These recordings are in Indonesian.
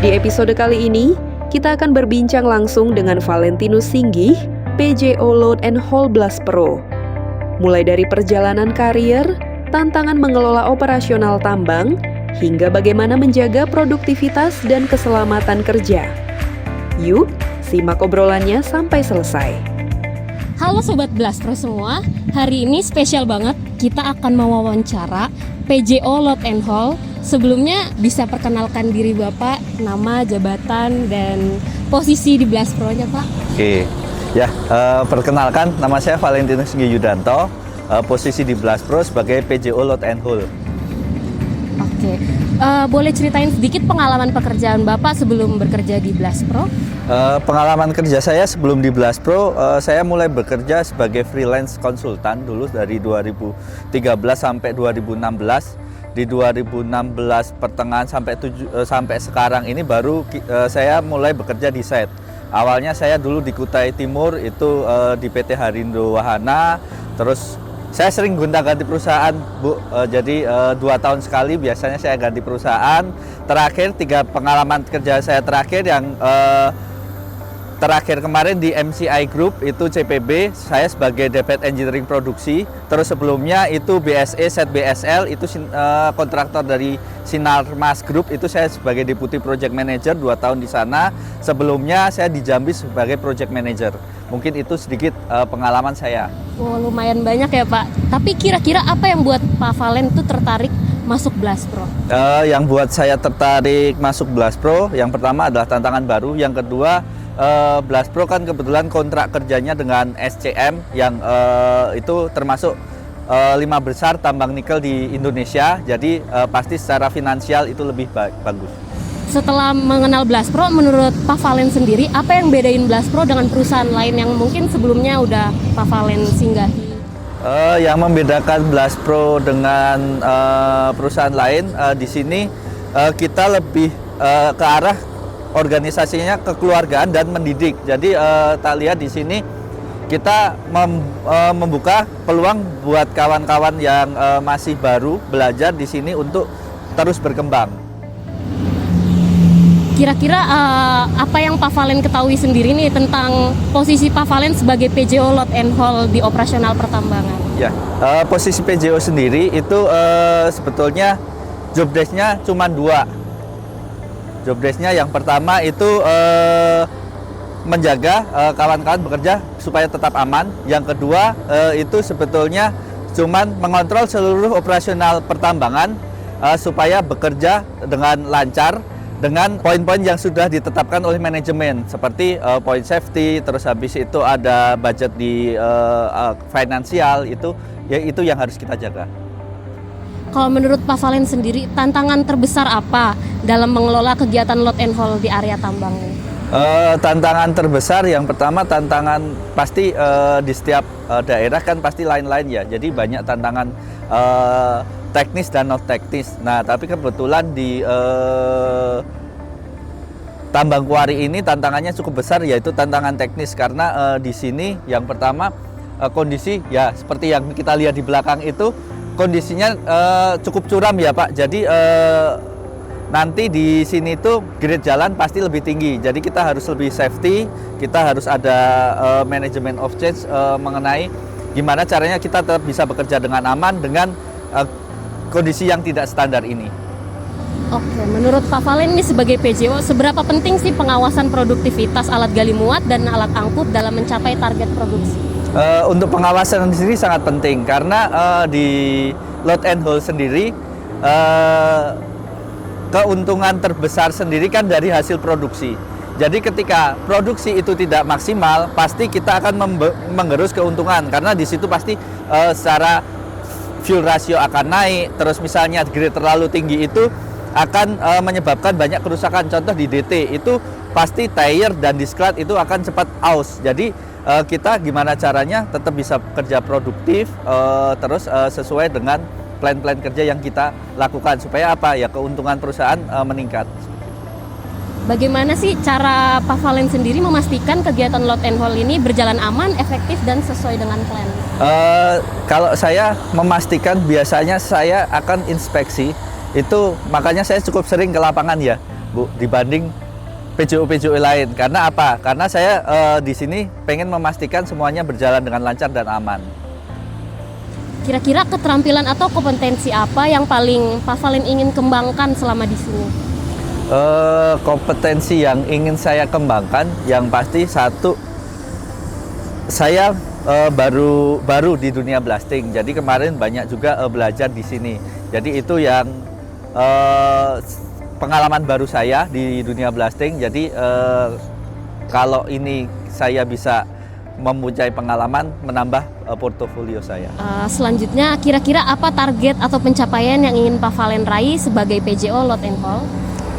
Di episode kali ini, kita akan berbincang langsung dengan Valentinus Singgih, PJO Load and Haul Blast Pro. Mulai dari perjalanan karir, tantangan mengelola operasional tambang, hingga bagaimana menjaga produktivitas dan keselamatan kerja. Yuk, simak obrolannya sampai selesai. Halo Sobat Blast Pro semua, hari ini spesial banget. Kita akan mewawancara PJO Load and Haul. Sebelumnya bisa perkenalkan diri Bapak, nama, jabatan, dan posisi di Blast Pro-nya Pak. Oke, ya perkenalkan nama saya Valentinus Singgih Yudanto, posisi di Blast Pro sebagai PJO Load and Haul. Oke, boleh ceritain sedikit pengalaman pekerjaan Bapak sebelum bekerja di Blast Pro? Pengalaman kerja saya sebelum di Blast Pro, saya mulai bekerja sebagai freelance konsultan dulu dari 2013 sampai 2016. Di 2016 pertengahan sampai sekarang ini baru saya mulai bekerja di site. Awalnya saya dulu di Kutai Timur itu di PT Harindo Wahana, terus saya sering gonta-ganti perusahaan, Bu. Jadi 2 tahun sekali biasanya saya ganti perusahaan. Terakhir 3 pengalaman kerja saya terakhir yang terakhir kemarin di MCI Group itu CPB, saya sebagai Deputy Engineering Produksi. Terus sebelumnya itu BSE, Set BSL, itu kontraktor dari Sinarmas Group, itu saya sebagai Deputy Project Manager 2 tahun di sana. Sebelumnya saya di Jambi sebagai Project Manager. Mungkin itu sedikit pengalaman saya. Oh, lumayan banyak ya Pak. Tapi kira-kira apa yang buat Pak Valen itu tertarik masuk Blast Pro? Yang buat saya tertarik masuk Blast Pro, yang pertama adalah tantangan baru. Yang kedua, Blast Pro kan kebetulan kontrak kerjanya dengan SCM yang itu termasuk 5 besar tambang nikel di Indonesia. Jadi pasti secara finansial itu lebih bagus. Setelah mengenal Blast Pro, menurut Pak Valen sendiri, apa yang bedain Blast Pro dengan perusahaan lain yang mungkin sebelumnya udah Pak Valen singgahi? Yang membedakan Blast Pro dengan perusahaan lain, di sini kita lebih ke arah organisasinya kekeluargaan dan mendidik. Jadi tak lihat di sini kita membuka peluang buat kawan-kawan yang masih baru belajar di sini untuk terus berkembang. Kira-kira apa yang Pak Valen ketahui sendiri nih tentang posisi Pak Valen sebagai PJO Load and Haul di operasional pertambangan? Ya, posisi PJO sendiri itu sebetulnya job desk-nya cuma 2. Job desk-nya yang pertama itu menjaga kawan-kawan bekerja supaya tetap aman. Yang kedua itu sebetulnya cuma mengontrol seluruh operasional pertambangan supaya bekerja dengan lancar dengan poin-poin yang sudah ditetapkan oleh manajemen seperti poin safety, terus habis itu ada budget di finansial, itu yang harus kita jaga. Kalau menurut Pak Valen sendiri, tantangan terbesar apa dalam mengelola kegiatan load and haul di area tambang ini? Tantangan terbesar yang pertama, tantangan pasti di setiap daerah kan pasti lain-lain ya. Jadi banyak tantangan teknis dan non teknis. Nah, tapi kebetulan di tambang kuari ini tantangannya cukup besar, yaitu tantangan teknis karena di sini yang pertama kondisi ya seperti yang kita lihat di belakang itu kondisinya cukup curam ya Pak. Jadi nanti di sini tuh grade jalan pasti lebih tinggi. Jadi kita harus lebih safety, kita harus ada manajemen of change mengenai gimana caranya kita tetap bisa bekerja dengan aman dengan kondisi yang tidak standar ini. Oke, menurut Pak Valen ini sebagai PJO, seberapa penting sih pengawasan produktivitas alat gali muat dan alat angkut dalam mencapai target produksi? Untuk pengawasan sendiri sangat penting karena di load and haul sendiri keuntungan terbesar sendiri kan dari hasil produksi. Jadi ketika produksi itu tidak maksimal, pasti kita akan menggerus keuntungan karena di situ pasti secara fuel ratio akan naik. Terus misalnya grade terlalu tinggi itu akan menyebabkan banyak kerusakan. Contoh di DT itu pasti tire dan disklat itu akan cepat aus. Jadi kita gimana caranya tetap bisa kerja produktif terus sesuai dengan plan-plan kerja yang kita lakukan supaya apa ya keuntungan perusahaan meningkat. Bagaimana sih cara Pak Valen sendiri memastikan kegiatan load and haul ini berjalan aman, efektif, dan sesuai dengan plan? Kalau saya memastikan biasanya saya akan inspeksi, itu makanya saya cukup sering ke lapangan ya. Bu, dibanding PJO lain. Karena apa? Karena saya di sini pengen memastikan semuanya berjalan dengan lancar dan aman. Kira-kira keterampilan atau kompetensi apa yang paling Pak Valen ingin kembangkan selama di sini? Kompetensi yang ingin saya kembangkan, yang pasti satu, saya baru di dunia blasting. Jadi kemarin banyak juga belajar di sini. Jadi itu yang pengalaman baru saya di dunia blasting. Jadi kalau ini saya bisa mempunyai pengalaman, menambah portofolio saya. Selanjutnya, kira-kira apa target atau pencapaian yang ingin Pak Valen raih sebagai PJO Load and Haul?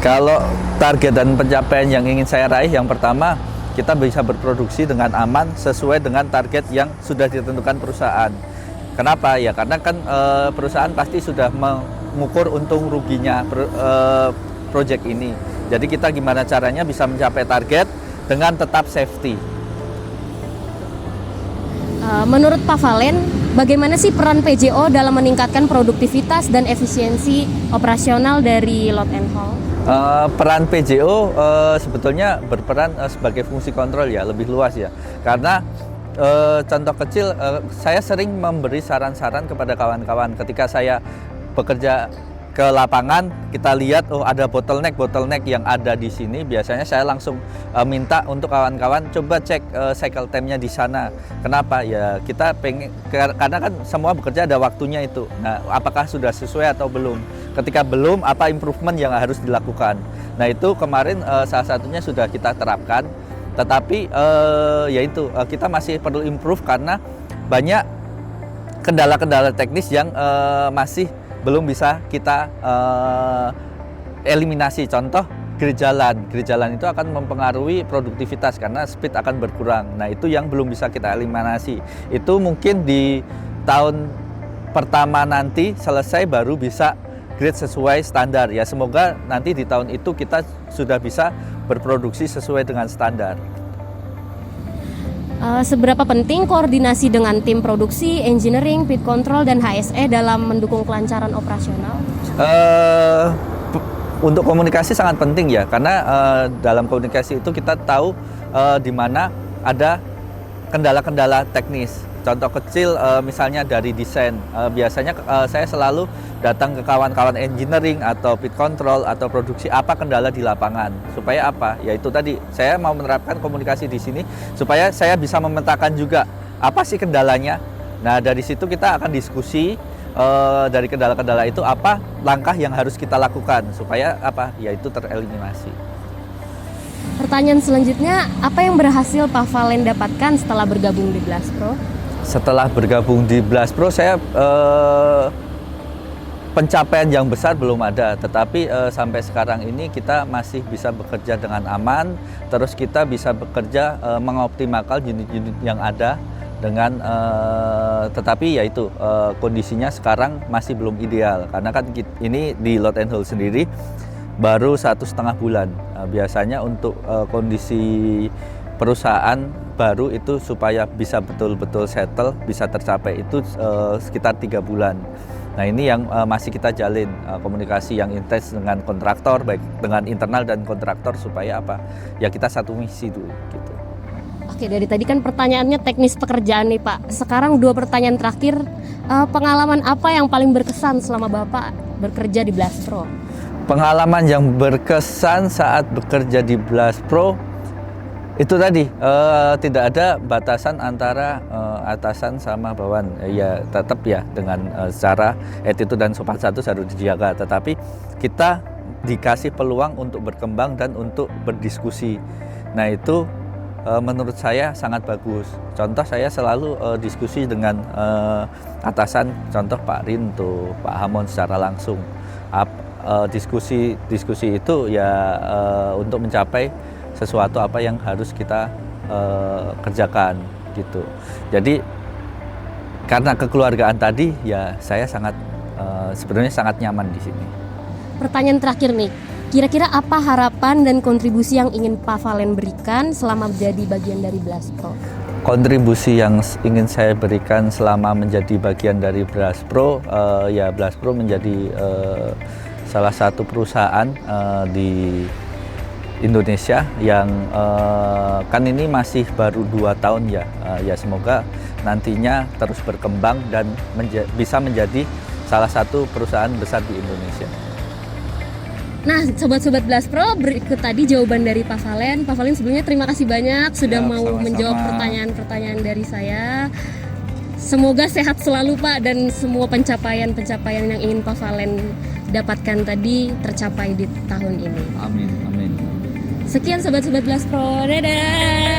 Kalau target dan pencapaian yang ingin saya raih, yang pertama, kita bisa berproduksi dengan aman sesuai dengan target yang sudah ditentukan perusahaan. Kenapa? Ya karena kan perusahaan pasti sudah mengukur untung ruginya proyek ini. Jadi kita gimana caranya bisa mencapai target dengan tetap safety. Menurut Pak Valen, bagaimana sih peran PJO dalam meningkatkan produktivitas dan efisiensi operasional dari Load and Haul? Peran PJO sebetulnya berperan sebagai fungsi kontrol ya, lebih luas ya. Karena contoh kecil, saya sering memberi saran-saran kepada kawan-kawan ketika saya bekerja ke lapangan, kita lihat ada bottleneck yang ada di sini. Biasanya saya langsung minta untuk kawan-kawan coba cek cycle time-nya di sana. Kenapa? Ya kita pengen, karena kan semua bekerja ada waktunya itu. Nah, apakah sudah sesuai atau belum? Ketika belum, apa improvement yang harus dilakukan? Nah, itu kemarin salah satunya sudah kita terapkan. Tetapi yaitu kita masih perlu improve karena banyak kendala-kendala teknis yang masih belum bisa kita eliminasi. Contoh, grid jalan itu akan mempengaruhi produktivitas karena speed akan berkurang. Nah, itu yang belum bisa kita eliminasi. Itu mungkin di tahun pertama nanti selesai baru bisa grid sesuai standar. Ya semoga nanti di tahun itu kita sudah bisa berproduksi sesuai dengan standar. Seberapa penting koordinasi dengan tim produksi, engineering, pit control, dan HSE dalam mendukung kelancaran operasional? Untuk komunikasi sangat penting ya, karena dalam komunikasi itu kita tahu di mana ada kendala-kendala teknis. Contoh kecil misalnya dari desain, biasanya saya selalu datang ke kawan-kawan engineering atau pit control atau produksi, apa kendala di lapangan, supaya apa? Yaitu tadi saya mau menerapkan komunikasi di sini supaya saya bisa memetakan juga apa sih kendalanya. Nah, dari situ kita akan diskusi dari kendala-kendala itu apa langkah yang harus kita lakukan supaya apa? Yaitu tereliminasi. Pertanyaan selanjutnya, apa yang berhasil Pak Valen dapatkan setelah bergabung di BlastPro? Setelah bergabung di BlastPro, saya pencapaian yang besar belum ada, tetapi sampai sekarang ini kita masih bisa bekerja dengan aman, terus kita bisa bekerja mengoptimalkan unit-unit yang ada dengan tetapi yaitu kondisinya sekarang masih belum ideal karena kan ini di Load and Haul sendiri baru 1,5 bulan. Biasanya untuk kondisi perusahaan baru itu supaya bisa betul-betul settle, bisa tercapai itu sekitar 3 bulan. Nah, ini yang masih kita jalin komunikasi yang intens dengan kontraktor, baik dengan internal dan kontraktor supaya apa? Ya kita satu misi dulu gitu. Oke, dari tadi kan pertanyaannya teknis pekerjaan nih Pak. Sekarang 2 pertanyaan terakhir. Pengalaman apa yang paling berkesan selama Bapak bekerja di BlastPro? Pengalaman yang berkesan saat bekerja di BlastPro itu tadi tidak ada batasan antara atasan sama bawahan. Ya tetap ya dengan secara attitude dan sopan santun harus dijaga. Tetapi kita dikasih peluang untuk berkembang dan untuk berdiskusi. Nah itu menurut saya sangat bagus. Contoh saya selalu diskusi dengan atasan, contoh Pak Rinto, Pak Hamon secara langsung. Diskusi itu ya untuk mencapai sesuatu apa yang harus kita kerjakan gitu. Jadi karena kekeluargaan tadi ya saya sangat sebenarnya sangat nyaman di sini. Pertanyaan terakhir nih. Kira-kira apa harapan dan kontribusi yang ingin Pak Valen berikan selama menjadi bagian dari BlastPro? Kontribusi yang ingin saya berikan selama menjadi bagian dari BlastPro, ya BlastPro menjadi salah satu perusahaan di Indonesia yang kan ini masih baru 2 tahun ya. Ya semoga nantinya terus berkembang dan bisa menjadi salah satu perusahaan besar di Indonesia. Nah, sobat-sobat Blast Pro, berikut tadi jawaban dari Pak Valen. Pak Valen sebelumnya terima kasih banyak sudah Ya, mau sama-sama. menjawab pertanyaan-pertanyaan dari saya. Semoga sehat selalu Pak, dan semua pencapaian-pencapaian yang ingin Pak Valen dapatkan tadi tercapai di tahun ini. Amin, amin. Sekian sobat-sobat Blast Pro, dadah.